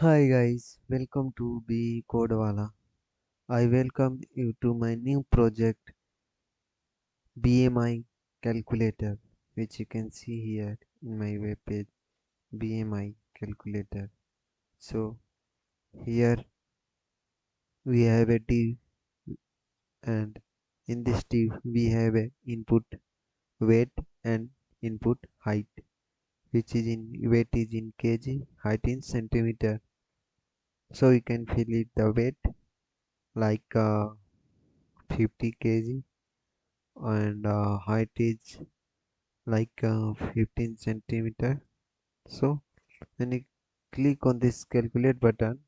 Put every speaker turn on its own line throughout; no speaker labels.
Hi guys, welcome to Becodewala. I welcome you to my new project BMI calculator, which you can see here in my web page BMI calculator. So here we have a div, and in this div we have a input weight and input height, which is in weight is in kg, height in centimeter. So you can fill it the weight like 50 kg, and height is like 15 centimeter. So when you click on this calculate button,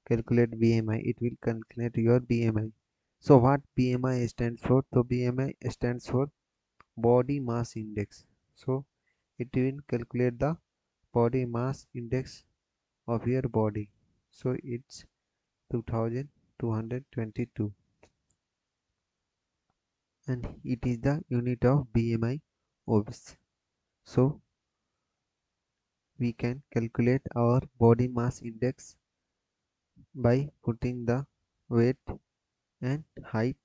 calculate BMI, it will calculate your BMI. So what BMI stands for? So BMI stands for body mass index. So it will calculate the body mass index of your body. So it's 2222, and it is the unit of BMI obs. So we can calculate our body mass index by putting the weight and height,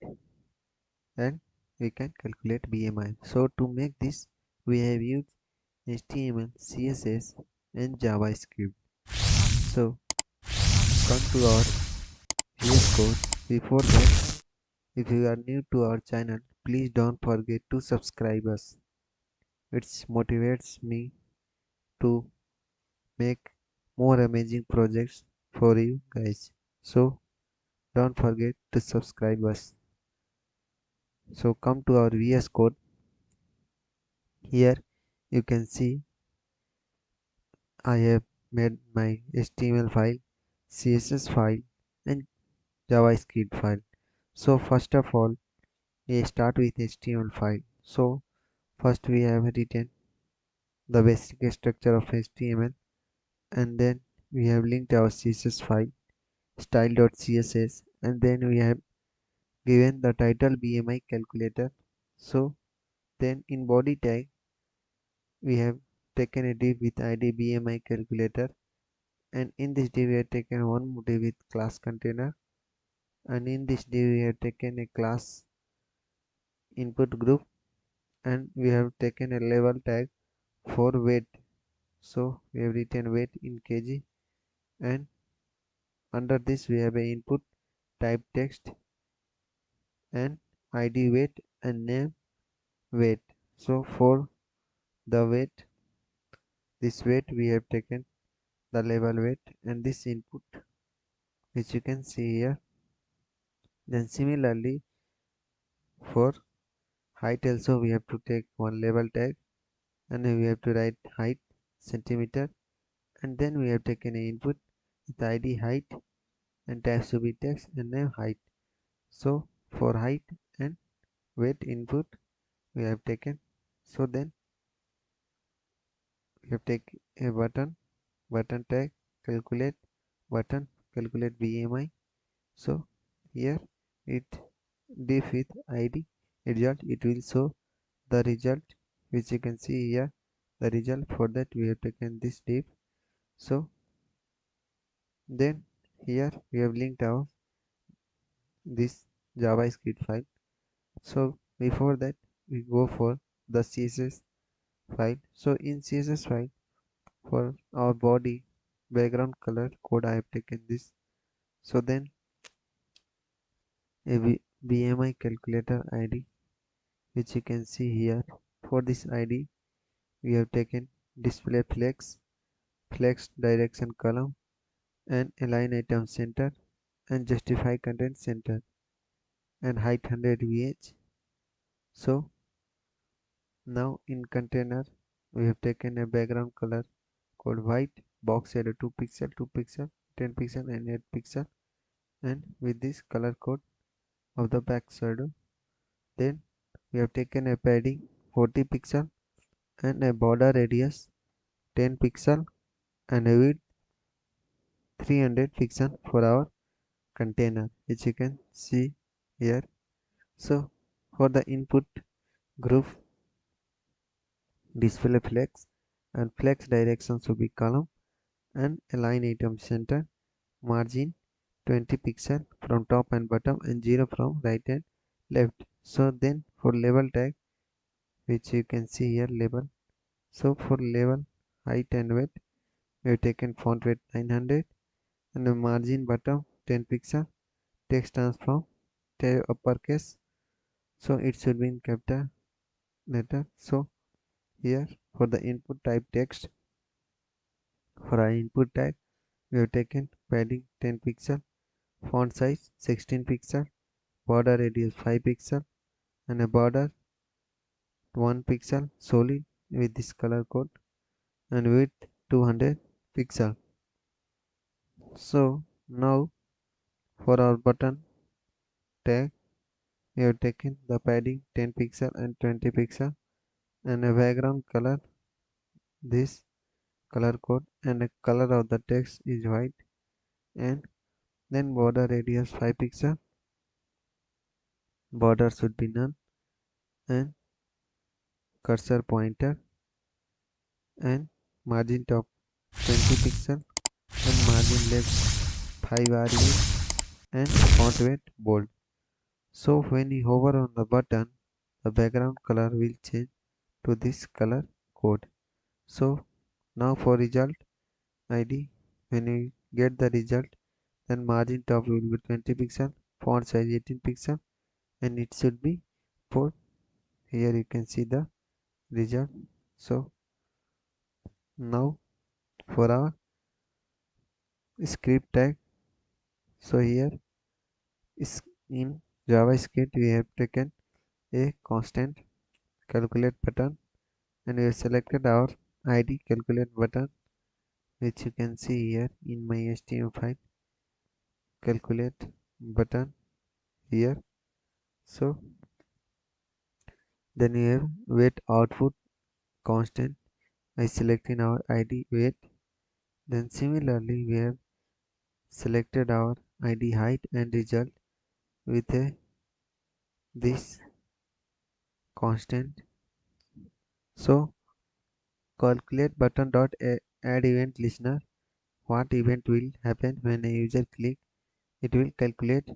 and we can calculate BMI. So to make this we have used HTML, CSS and JavaScript. So come to our VS Code. Before that, if you are new to our channel, please don't forget to subscribe us. It motivates me to make more amazing projects for you guys. So don't forget to subscribe us. So come to our VS Code. Here you can see I have made my HTML file, CSS file and JavaScript file. So first of all, we start with HTML file. So first we have written the basic structure of HTML, and then we have linked our CSS file style.css, and then we have given the title BMI calculator. So then in body tag we have taken a div with id BMI calculator, and in this div we have taken one div with class container, and in this div we have taken a class input group, and we have taken a label tag for weight. So we have written weight in kg, and under this we have a input type text and id weight and name weight. So for the weight, this weight we have taken the label weight and this input, which you can see here. Then similarly for height also we have to take one label tag, and we have to write height centimeter, and then we have taken an input with id height and types to be text and name height. So for height and weight input we have taken. So then we have taken a button tag calculate button calculate BMI. So here it diff with id result, it will show the result, which you can see here the result. For that we have taken this div. So then here we have linked our this JavaScript file. So before that we go for the CSS file. So in CSS file for our body background color code I have taken this. So then a BMI calculator ID, which you can see here. For this ID we have taken display flex direction column and align item center and justify content center and height 100 VH. So now in container we have taken a background color called white, box shadow 2 pixel, 2 pixel, 10 pixel and 8 pixel, and with this color code of the back shadow. Then we have taken a padding 40 pixel and a border radius 10 pixel and a width 300 pixel for our container, which you can see here. So for the input group, display flex, and flex direction should be column, and align item center, margin 20 pixel from top and bottom, and 0 from right and left. So then for label tag, which you can see here, label. So for label height and weight, we have taken font weight 900, and the margin bottom 10 pixel, text transform uppercase, so it should be in capital letter. So here for the input type text, for our input tag, we have taken padding 10 pixel, font size 16 pixel, border radius 5 pixel, and a border 1 pixel solid with this color code, and width 200 pixel. So now for our button tag, we have taken the padding 10 pixel and 20 pixel, and a background color, this color code, and the color of the text is white, and then border radius 5 pixel, border should be none, and cursor pointer, and margin top 20 pixel, and margin left 5 RE, and font weight bold. So when you hover on the button, the background color will change to this color code. So now for result ID, when you get the result, then margin top will be 20 pixel, font size 18 pixel, and it should be 4. Here you can see the result. So now for our script tag, so here is in JavaScript we have taken a constant calculate button, and we have selected our ID calculate button, which you can see here in my HTML file, calculate button here. So then we have weight output constant, I select in our ID weight. Then similarly we have selected our ID height and result with a this constant. So calculate button dot add event listener, what event will happen when a user click, it will calculate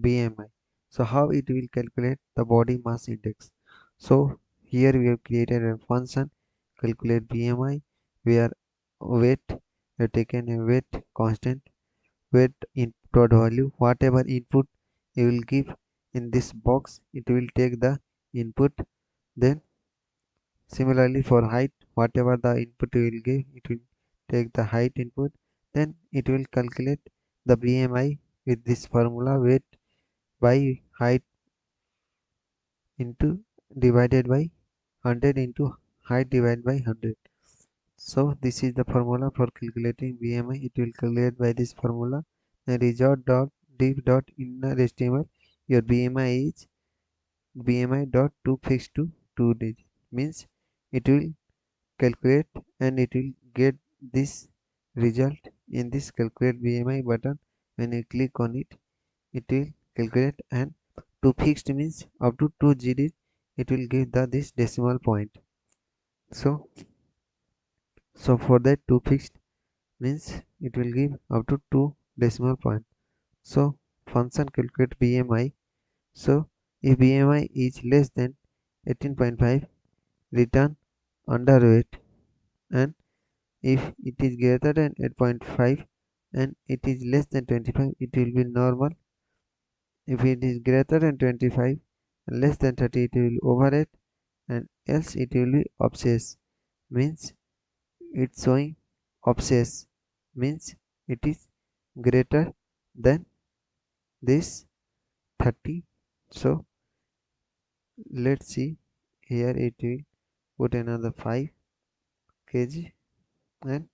BMI. So how it will calculate the body mass index? So here we have created a function calculate BMI, where weight, we have taken a weight constant, weight input value, whatever input you will give in this box, it will take the input. Then similarly for height, whatever the input you will give, it will take the height input. Then it will calculate the BMI with this formula, weight by height into divided by 100 into height divided by 100. So this is the formula for calculating BMI. It will calculate by this formula. And result dot div dot inner HTML, your BMI is BMI dot to fixed to 2 digit, means it will calculate, and it will get this result in this calculate BMI button. When you click on it, it will calculate, and to fixed means up to 2 digit, it will give the this decimal point. So for that, to fixed means it will give up to 2 decimal point. So function calculate BMI. So if BMI is less than 18.5, return underweight, and if it is greater than 8.5 and it is less than 25, it will be normal. If it is greater than 25 and less than 30, it will overrate, and else it will be obsess, means it's showing obsess, means it is greater than this 30. So let's see, here it will put another 5 kg and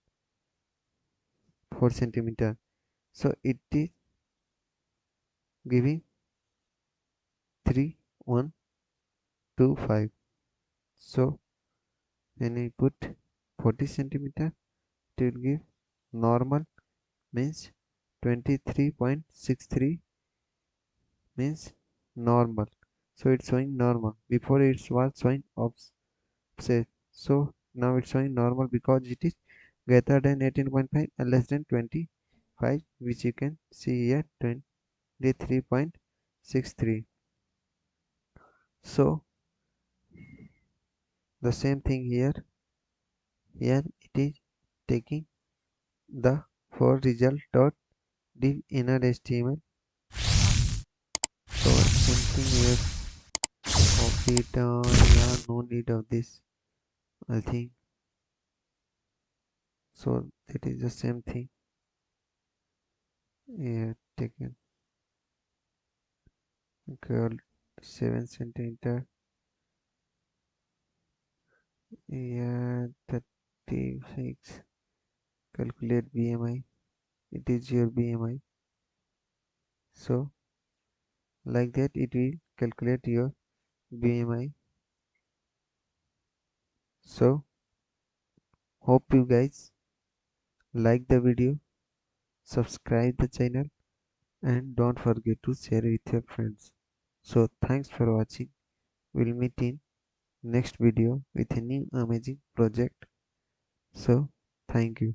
4 centimeter. So it is giving 3125. So when I put 40 centimeter, it will give normal, means 23.63, means normal. So it's showing normal. Before it was showing offset. So now it's showing normal because it is greater than 18.5 and less than 25, which you can see here 23.63. So the same thing here. Here it is taking the for result dot div inner HTML. So something here of it. Yeah, no need of this. I think so. That is the same thing. Yeah, taken girl 7 centimeter. Yeah, 36. Calculate BMI. It is your BMI. So like that it will calculate your BMI. So hope you guys like the video, subscribe the channel, and don't forget to share with your friends. So thanks for watching. We'll meet in next video with a new amazing project. So thank you.